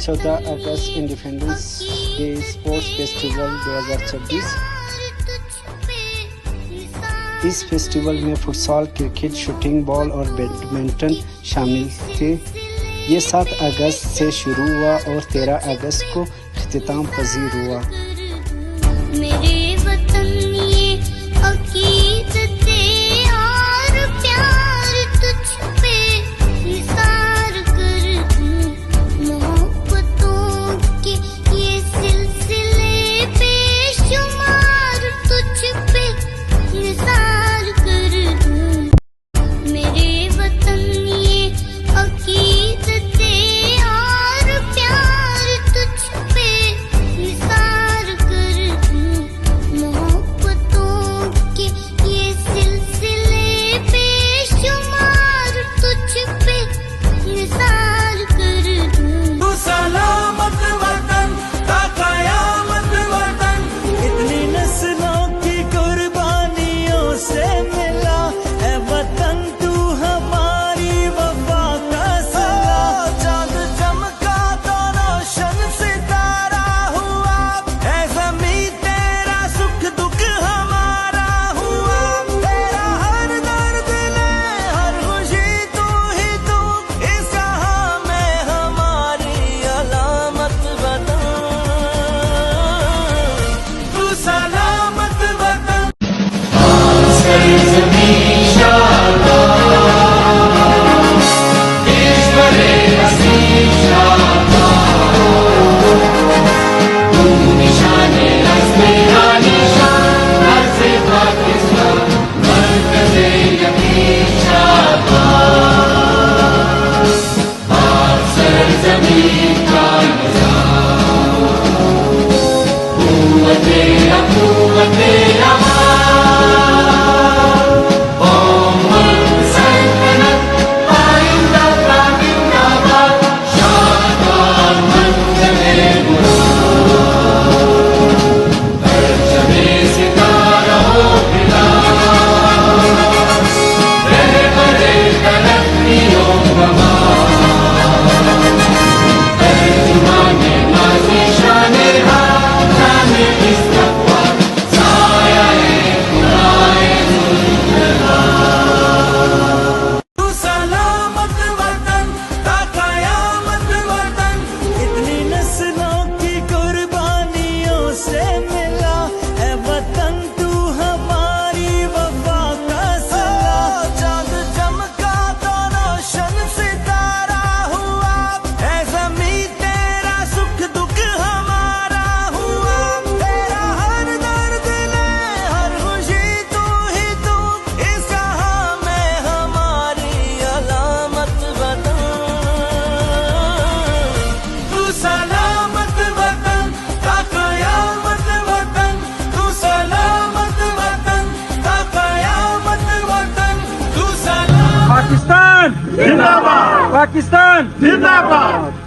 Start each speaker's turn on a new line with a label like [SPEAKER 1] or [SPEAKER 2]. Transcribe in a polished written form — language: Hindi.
[SPEAKER 1] 14 अगस्त इंडिपेंडेंस डे स्पोर्ट्स फेस्टिवल 2026। इस फेस्टिवल में फुटबॉल, क्रिकेट, शूटिंग, बॉल और बैडमिंटन शामिल थे। ये 7 अगस्त से शुरू हुआ और 13 अगस्त को इख्तिताम पजीर हुआ।
[SPEAKER 2] मेरे वतन ये अकीदते और प्यार तुझ पे निसार कर दूं, मोहब्बतों के ये सिलसिले बेशुमार तुझ पे निसार कर दूं। मेरे वतन ये अकीदते और प्यार तुझ पे निसार कर दूं, मोहब्बतों के ये सिलसिले बेशुमार तुझ पे निसार कर दूं।
[SPEAKER 3] तू सलामत वतन ता कयामत वतन, इतनी नस्लों की कुर्बानियों से मिला है वतन, तू हमारी वफा का सिला। चांद चमका तो रोशन सितारा हुआ, है ज़मीं तेरा सुख दुख हमारा हुआ। तेरा हर दर्द ने हर खुशी तू ही तू, इस जहां में हमारी अलामत वतन। तू सलामत वतन, तू सलामत वतन ता कयामत वतन, इतनी नस्लों की कुर्बानियों से मिला है वतन, तू हमारी वफा का सिला। चांद चमका तो रोशन सितारा हुआ, है ज़मीं तेरा सुख दुख हमारा हुआ। तेरा हर दर्द ने हर खुशी तू ही तू, इस जहां में हमारी अलामत वतन। तू सलामत वतन ता कयामत वतन, तू सलामत वतन ता कयामत वतन, तू सलामत।
[SPEAKER 4] पाकिस्तान जिंदाबाद, पाकिस्तान जिंदाबाद।